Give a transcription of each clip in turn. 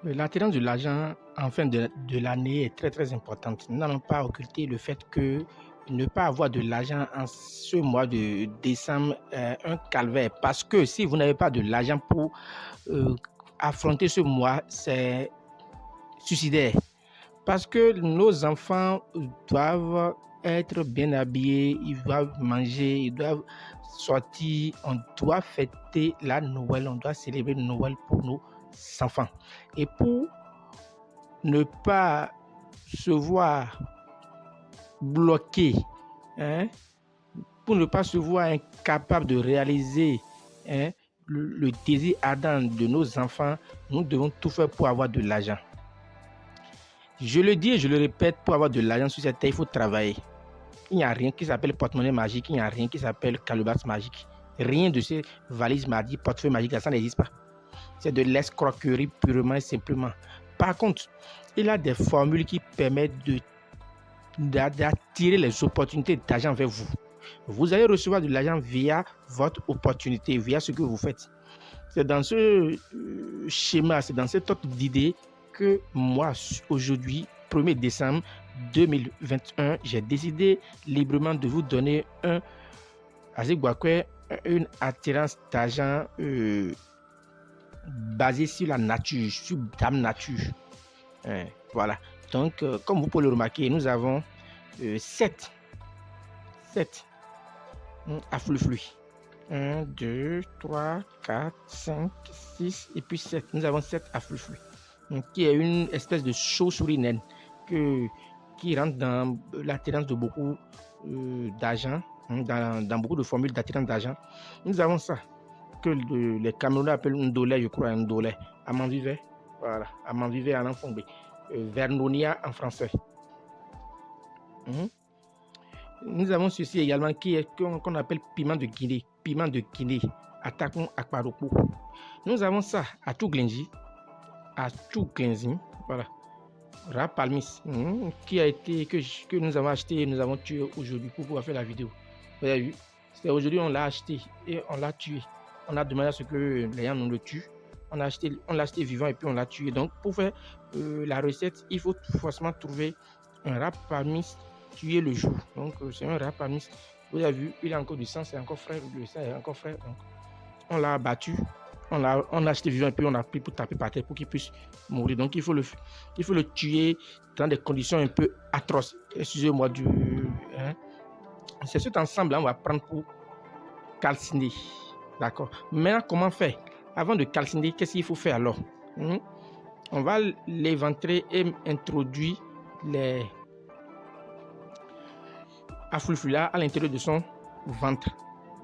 L'attirance de l'argent en fin de l'année est très très importante. Nous n'allons pas occulter le fait que ne pas avoir de l'argent en ce mois de décembre est un calvaire. Parce que si vous n'avez pas de l'argent pour affronter ce mois, c'est suicidaire. Parce que nos enfants doivent être bien habillés, ils doivent manger, ils doivent sortir, on doit fêter la Noël, on doit célébrer Noël pour nos enfants. Et pour ne pas se voir bloqué, hein, pour ne pas se voir incapable de réaliser le désir ardent de nos enfants, nous devons tout faire pour avoir de l'argent. Je le dis et je le répète, pour avoir de l'argent sur cette terre, il faut travailler. Il n'y a rien qui s'appelle porte-monnaie magique, il n'y a rien qui s'appelle calebasse magique. Rien de ces valises magiques, portefeuille magique, ça n'existe pas. C'est de l'escroquerie purement et simplement. Par contre, il y a des formules qui permettent d'attirer les opportunités d'argent vers vous. Vous allez recevoir de l'argent via votre opportunité, via ce que vous faites. C'est dans ce schéma, c'est dans cette sorte d'idée que moi, aujourd'hui, 1er décembre 2021, j'ai décidé librement de vous donner une attirance d'argent basée sur la nature, sur Dame Nature. Voilà. Donc, comme vous pouvez le remarquer, nous avons 7 affluents. 1, 2, 3, 4, 5, 6 et puis 7. Nous avons 7 affluents. Qui est une espèce de chauve-souris naine qui rentre dans l'attirance de beaucoup d'argent, dans beaucoup de formules d'attirance d'argent. Nous avons ça, que les Camerounais appellent un dollar, je crois, un dollar. Amanvivet, voilà, Amanvivet en anglais, Vernonia en français. Nous avons ceci également qu'on appelle piment de Guinée. Piment de Guinée, attaquons Akparoko. Nous avons ça à Touglenji, voilà. Rapalmis, que nous avons acheté et nous avons tué aujourd'hui pour pouvoir faire la vidéo. Vous avez vu, c'est aujourd'hui on l'a acheté et on l'a tué. On a demandé à ce que les gens nous le tuent. On l'a acheté vivant et puis on l'a tué. Donc pour faire la recette, il faut forcément trouver un rapalmis tué le jour. Donc c'est un rapalmis. Vous avez vu, il a encore du sang, c'est encore frais, le sang est encore frais. Donc on l'a abattu. On l'a acheté vivant et puis on a pris pour taper par terre pour qu'il puisse mourir. Donc il faut le tuer dans des conditions un peu atroces. Excusez-moi du... C'est cet ensemble on va prendre pour calciner. D'accord. Maintenant, comment faire? Avant de calciner, qu'est-ce qu'il faut faire alors? On va l'éventrer et introduire les afflux-là à l'intérieur de son ventre.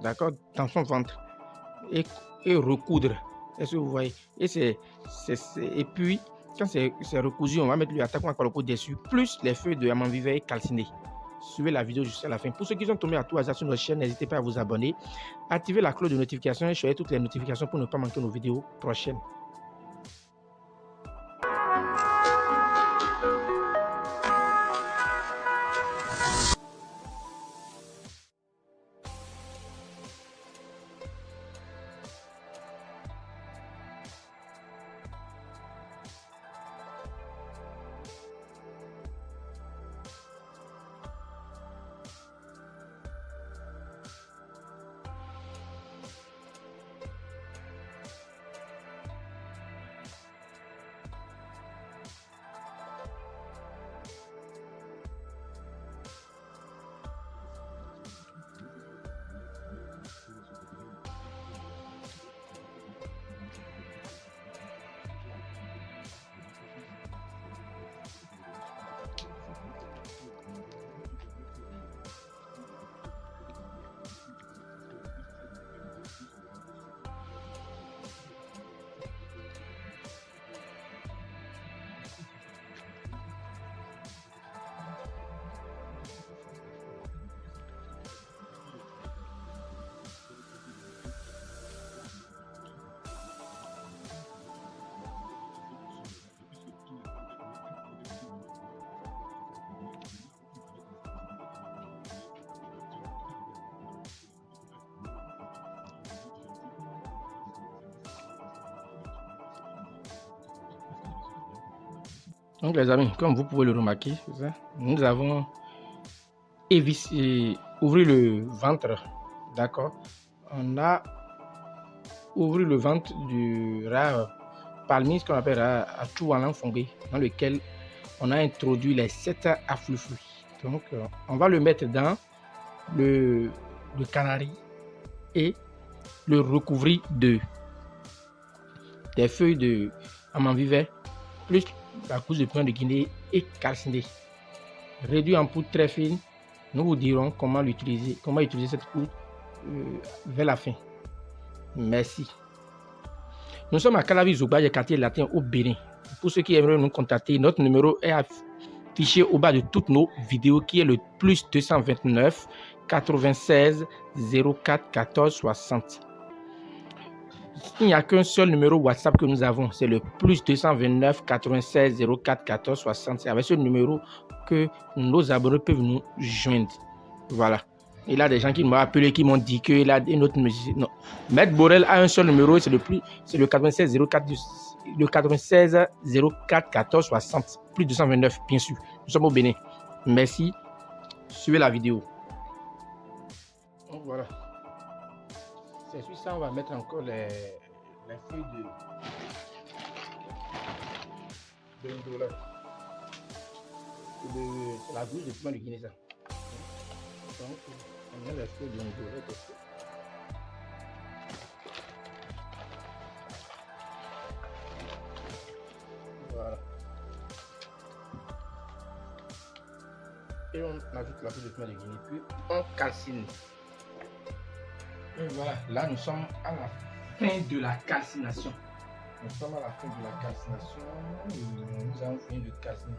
D'accord? Dans son ventre. Et recoudre. Est-ce que vous voyez? Et puis, quand c'est recousu, on va mettre le attaquant à dessus, plus les feuilles de Amanvivet calcinées. Suivez la vidéo jusqu'à la fin. Pour ceux qui sont tombés à tout hasard sur notre chaîne, n'hésitez pas à vous abonner, activez la cloche de notification et choisissez toutes les notifications pour ne pas manquer nos vidéos prochaines. Donc les amis, comme vous pouvez le remarquer, ça, nous avons ouvert le ventre, d'accord. On a ouvert le ventre du rat palmiste qu'on appelle à Choualan Fongé, dans lequel on a introduit les 7 afflux. Donc on va le mettre dans le canari et le recouvrir de des feuilles de amandivier plus la couche de piment de Guinée et calciné. Réduit en poudre très fine. Nous vous dirons comment utiliser cette poudre vers la fin. Merci. Nous sommes à Calavi Zouba, quartier latin au Bénin. Pour ceux qui aimeraient nous contacter, notre numéro est affiché au bas de toutes nos vidéos qui est le plus 229 96 04 14 60. Il n'y a qu'un seul numéro WhatsApp que nous avons, c'est le plus 229 96 04 14 60. C'est avec ce numéro que nos abonnés peuvent nous joindre. Voilà. Il y a des gens qui m'ont appelé, qui m'ont dit qu'il a une autre musique. Non. Maître Borel a un seul numéro, c'est le 96 04 14 60. Plus 229, bien sûr. Nous sommes au Bénin. Merci. Suivez la vidéo. Donc voilà. C'est sur ça, on va mettre encore les feuilles de l'indolent. C'est la gousse de piment de Guinée, ça. Donc, on met les feuilles de l'indolent. Voilà. Et on ajoute la feuille de piment de Guinée, puis on calcine. Et voilà, là nous sommes à la fin de la calcination. Nous sommes à la fin de la calcination. Nous avons fini de calciner.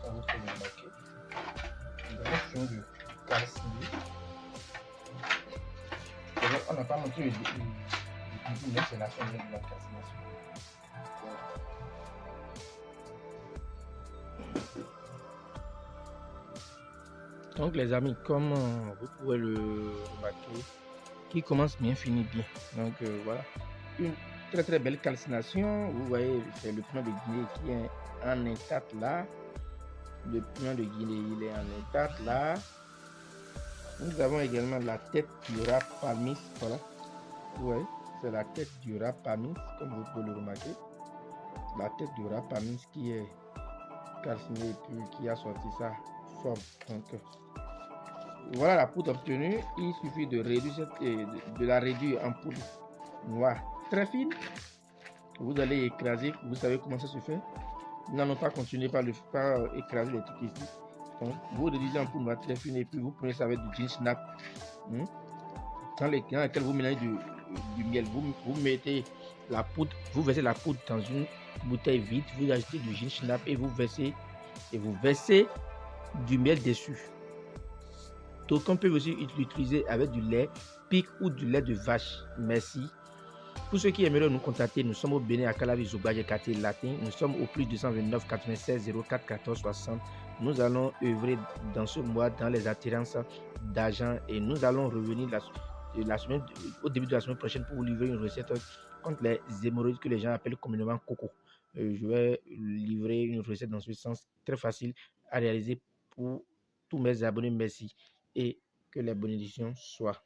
Ça vous pouvez remarquer. Nous avons fini de calciner. On n'a pas montré le début, mais c'est la fin de la calcination. Donc les amis, comme vous pouvez le remarquer, qui commence bien finit bien. Donc voilà, une très très belle calcination. Vous voyez, c'est le piment de Guinée qui est en intact là. Le piment de Guinée, il est en intact là. Nous avons également la tête du rat palmis. Voilà, vous voyez, c'est la tête du rat palmis, comme vous pouvez le remarquer. La tête du rat palmis qui est calcinée et puis qui a sorti sa forme. Donc voilà la poudre obtenue. Il suffit de réduire de la réduire en poudre noire très fine. Vous allez écraser. Vous savez comment ça se fait. Nous n'allons pas continuer par écraser les trucs ici. Donc, vous réduisez en poudre noire très fine et puis vous prenez ça avec du gin snap. Dans lequel vous mélangez du miel. Vous mettez la poudre. Vous versez la poudre dans une bouteille vide. Vous ajoutez du gin snap et vous versez du miel dessus. Donc on peut aussi l'utiliser avec du lait pic ou du lait de vache. Merci. Pour ceux qui aimeraient nous contacter, nous sommes au Bénin à Calavi Zouba, quartier latin. Nous sommes au plus 229 96 04 14 60. Nous allons œuvrer dans ce mois dans les attirances d'argent et nous allons revenir au début de la semaine prochaine pour vous livrer une recette contre les hémorroïdes que les gens appellent communément coco. Je vais livrer une recette dans ce sens très facile à réaliser pour tous mes abonnés. Merci et que les bénédictions soient